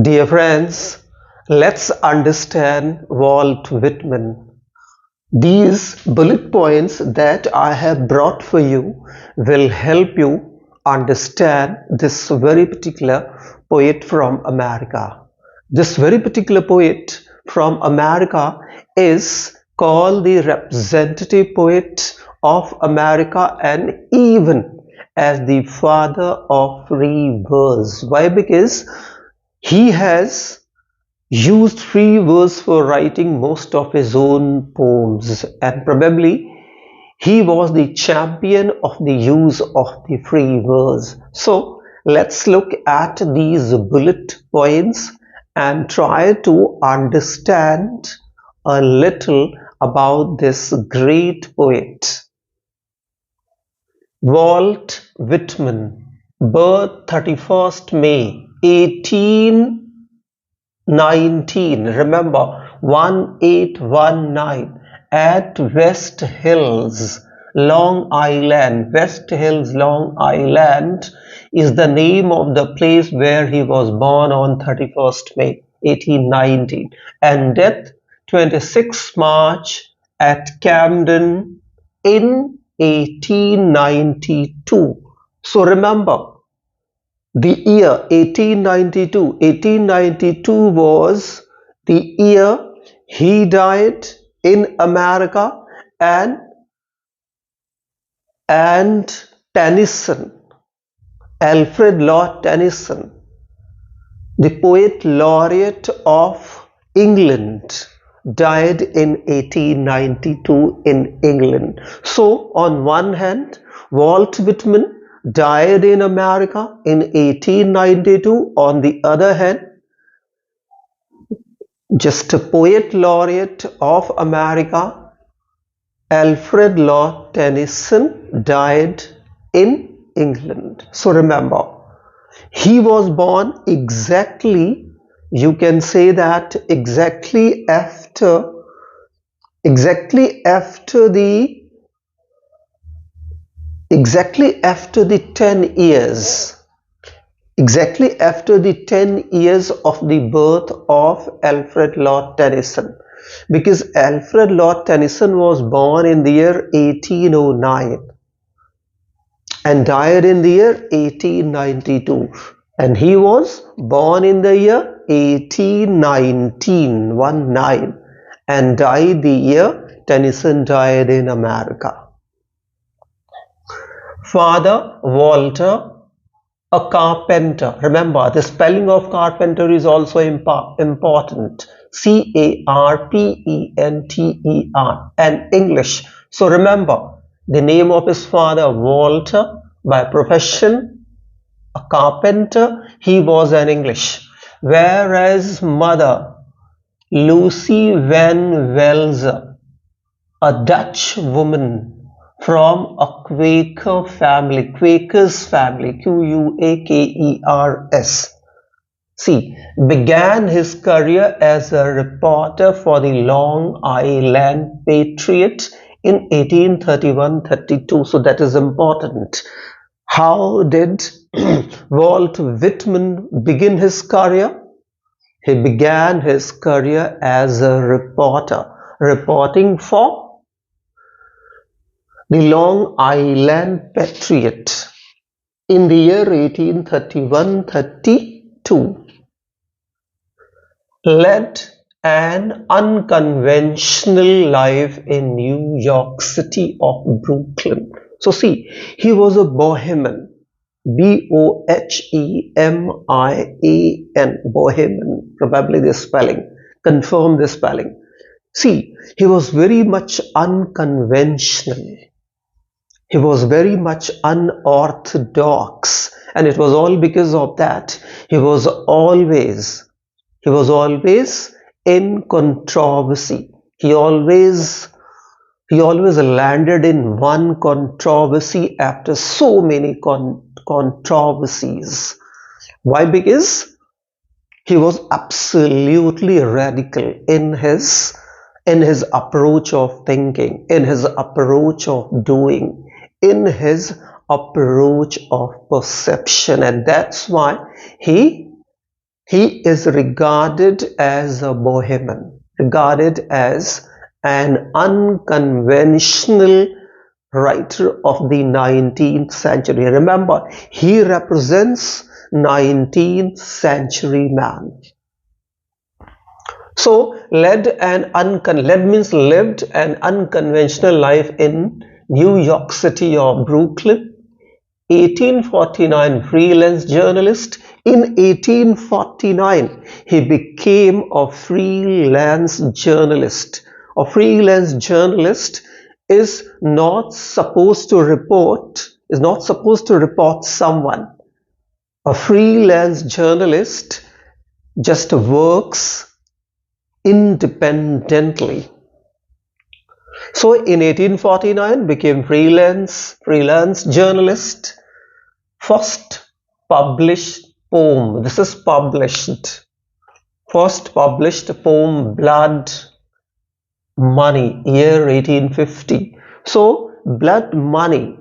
Dear friends, let's understand Walt Whitman. These bullet points that I have brought for you will help you understand this very particular poet from America. This very particular poet from America is called the representative poet of America and even as the father of free verse. Why? Because he has used free verse for writing most of his own poems, and probably he was the champion of the use of the free verse. So let's look at these bullet points and try to understand a little about this great poet. Walt Whitman, birth 31st May 1819, remember 1819, at West Hills, Long Island. West Hills, Long Island is the name of the place where he was born on 31st May 1819, and death 26 March at Camden in 1892. So remember the year 1892. 1892 was the year he died in America, and Tennyson, Alfred Lord Tennyson, the poet laureate of England, died in 1892 in England. So on one hand, Walt Whitman died in America in 1892. On the other hand, just a poet laureate of America, Alfred Lord Tennyson, died in England. So remember, he was born exactly, you can say that exactly after the 10 years, exactly after the 10 years of the birth of Alfred Lord Tennyson, because Alfred Lord Tennyson was born in the year 1809 and died in the year 1892, and he was born in the year 1819 and died the year Tennyson died in America. Father Walter, a carpenter. Remember, the spelling of carpenter is also important. Carpenter, and English. So remember, the name of his father, Walter, by profession, a carpenter, he was an English. Whereas mother, Lucy van Welze, a Dutch woman from a Quaker family, Quakers family, Quakers. See, began his career as a reporter for the Long Island Patriot in 1831-32. So that is important. How did Walt Whitman begin his career? He began his career as a reporter, reporting for the Long Island Patriot in the year 1831-32. Led an unconventional life in New York City of Brooklyn. So see, he was a bohemian, Bohemian, bohemian, probably the spelling, confirm the spelling. See, he was very much unconventional. He was very much unorthodox, and it was all because of that. He was always in controversy. He always landed in one controversy after so many controversies. Why? Because he was absolutely radical in his approach of thinking, in his approach of doing, in his approach of perception, and that's why he He is regarded as a bohemian, regarded as an unconventional writer of the 19th century. Remember, he represents 19th century man. So led means lived an unconventional life in New York City or Brooklyn. 1849 freelance journalist. In 1849 he became a freelance journalist. A freelance journalist is not supposed to report someone. A freelance journalist just works independently. So in 1849 became freelance journalist. First published poem. This is published. First published poem, Blood Money, year 1850. So Blood Money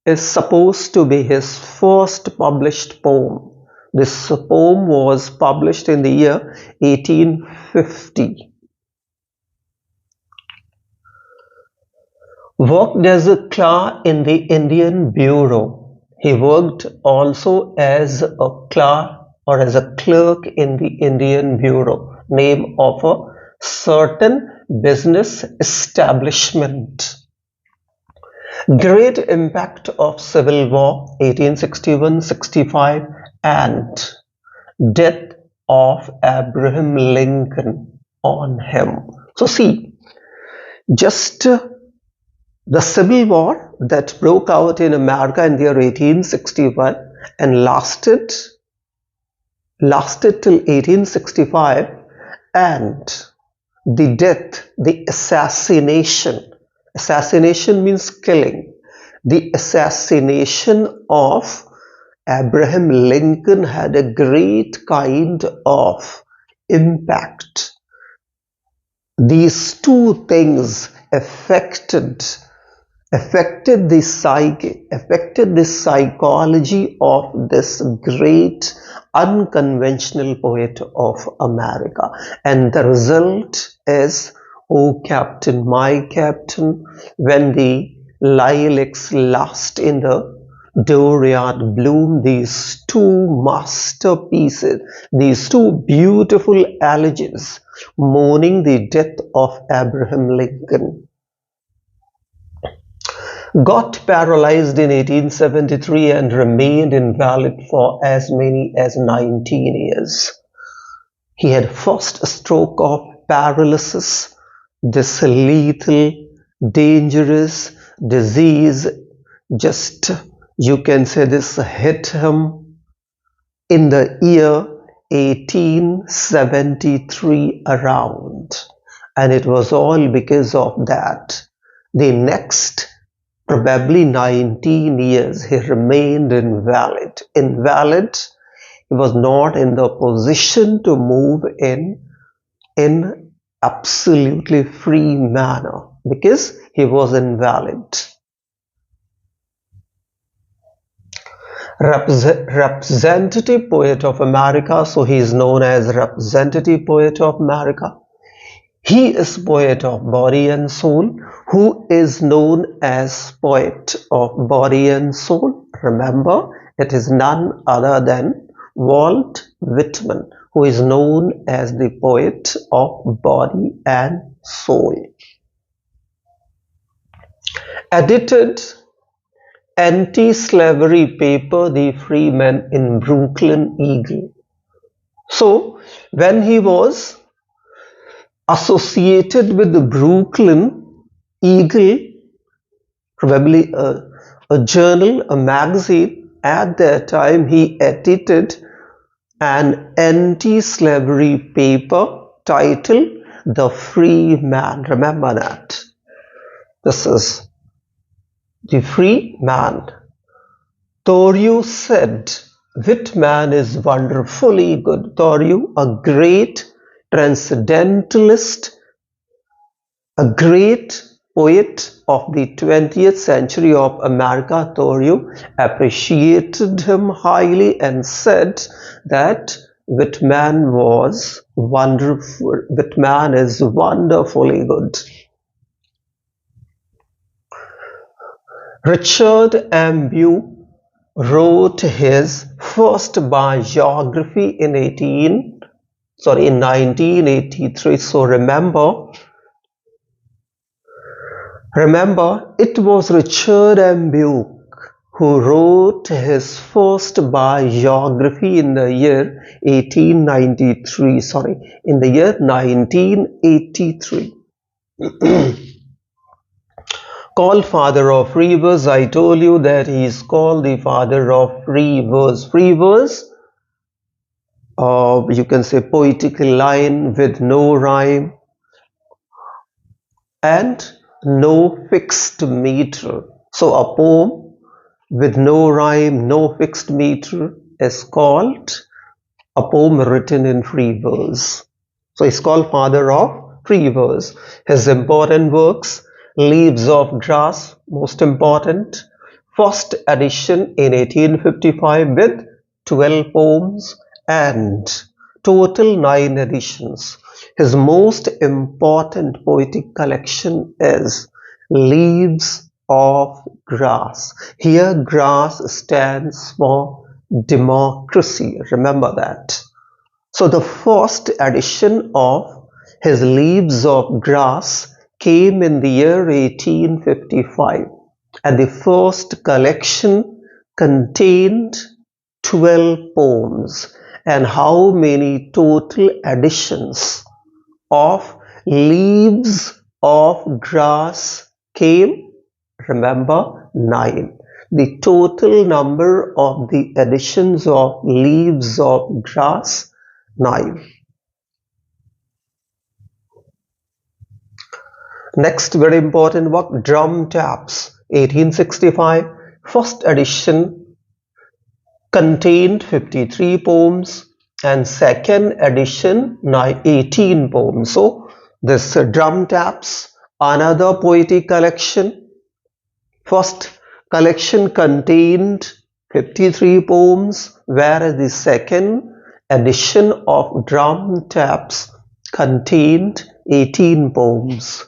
is supposed to be his first published poem. This poem was published in the year 1850. Worked as a clerk in the Indian Bureau. He worked also as a clerk in the Indian Bureau, name of a certain business establishment. Great impact of Civil War 1861-65 and death of Abraham Lincoln on him. So see, just the Civil War that broke out in America in the year 1861 and lasted till 1865, and the death, the assassination means killing. The assassination of Abraham Lincoln had a great kind of impact. These two things affected the psychology of this great unconventional poet of America, and the result is, "Oh Captain, my Captain, when the lilacs last in the dooryard bloom," these two masterpieces, these two beautiful elegies mourning the death of Abraham Lincoln. Got paralyzed in 1873 and remained invalid for as many as 19 years. He had first stroke of paralysis, this lethal, dangerous disease, just you can say this hit him in the year 1873 around, and it was all because of that. The next probably 19 years he remained invalid. He was not in the position to move in absolutely free manner because he was invalid. Representative poet of America, so he is known as representative poet of America. He is poet of body and soul. Who is known as poet of body and soul? Remember, it is none other than Walt Whitman, who is known as the poet of body and soul. Edited anti-slavery paper, The Freeman, in Brooklyn Eagle. So when he was associated with the Brooklyn Eagle, probably a journal, a magazine, at that time he edited an anti-slavery paper titled The Free Man. Remember that. This is The Free Man. Thoreau said, "Whitman is wonderfully good." Thoreau, a great transcendentalist, a great poet of the 20th century of America, Thoreau appreciated him highly and said that Whitman was wonderful. Whitman is wonderfully good. Richard M. Bew wrote his first biography in 1983. So remember, it was Richard M. Bew who wrote his first biography in the year 1893. In the year 1983. Called father of free verse. I told you that he is called the father of free verse. Free verse, you can say poetical line with no rhyme and no fixed meter. So a poem with no rhyme, no fixed meter is called a poem written in free verse. So he's called father of free verse. His important works: Leaves of Grass, most important, first edition in 1855 with 12 poems, and total 9 editions. His most important poetic collection is Leaves of Grass. Here grass stands for democracy. Remember that. So the first edition of his Leaves of Grass came in the year 1855, and the first collection contained 12 poems. And how many total editions of Leaves of Grass came? Remember, 9. The total number of the editions of Leaves of Grass, 9. Next very important work, Drum Taps, 1865, first edition contained 53 poems, and second edition 18 poems. So this Drum Taps, another poetic collection. First collection contained 53 poems, whereas the second edition of Drum Taps contained 18 poems.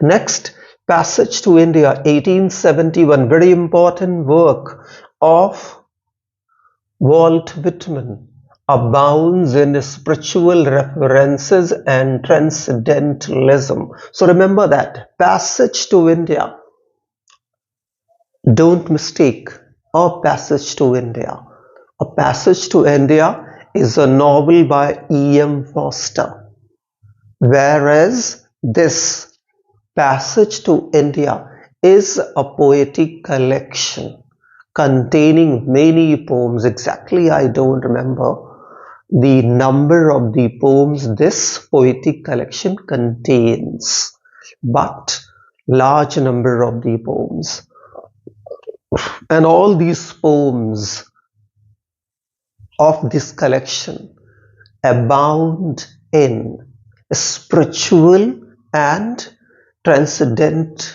Next, Passage to India, 1871, very important work of Walt Whitman, abounds in spiritual references and transcendentalism. So remember that, Passage to India, don't mistake A Passage to India. A Passage to India is a novel by E.M. Forster, whereas this Passage to India is a poetic collection containing many poems. Exactly, I don't remember the number of the poems this poetic collection contains, but large number of the poems. And all these poems of this collection abound in spiritual and transcendent,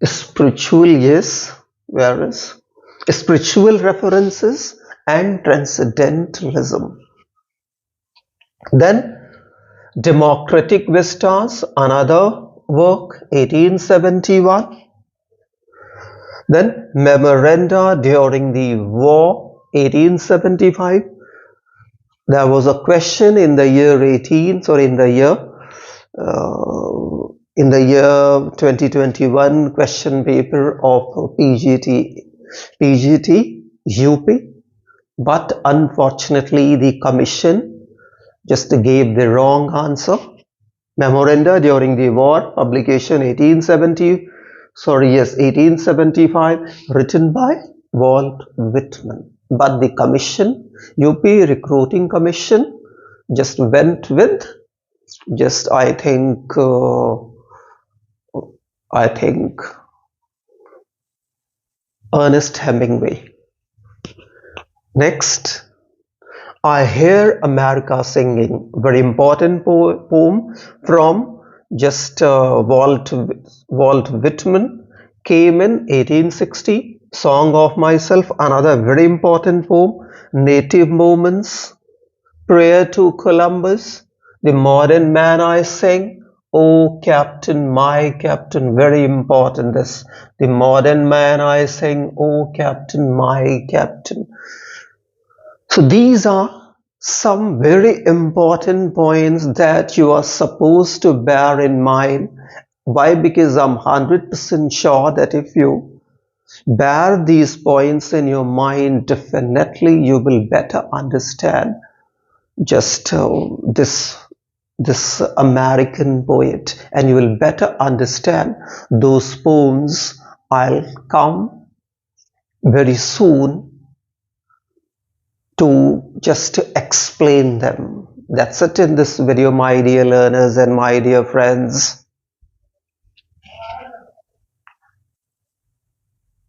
spiritual, yes, whereas spiritual references and transcendentalism. Then Democratic Vistas, another work, 1871. Then Memoranda During the War, 1875. There was a question in the year 2021 question paper of PGT UP, but unfortunately the commission just gave the wrong answer. Memoranda During the War, publication 1875, written by Walt Whitman. But the commission, UP Recruiting Commission, just went with I think Ernest Hemingway. Next, I Hear America Singing, very important poem from just Walt Whitman, came in 1860. Song of Myself, another very important poem. Native Moments, Prayer to Columbus, The Modern Man I Sing, Oh Captain, My Captain, very important this. The Modern Man I Sing, Oh Captain, My Captain. So these are some very important points that you are supposed to bear in mind. Why? Because I'm 100% sure that if you bear these points in your mind, definitely you will better understand just this American poet, and you will better understand those poems. I'll come very soon to just explain them. That's it in this video, my dear learners and my dear friends.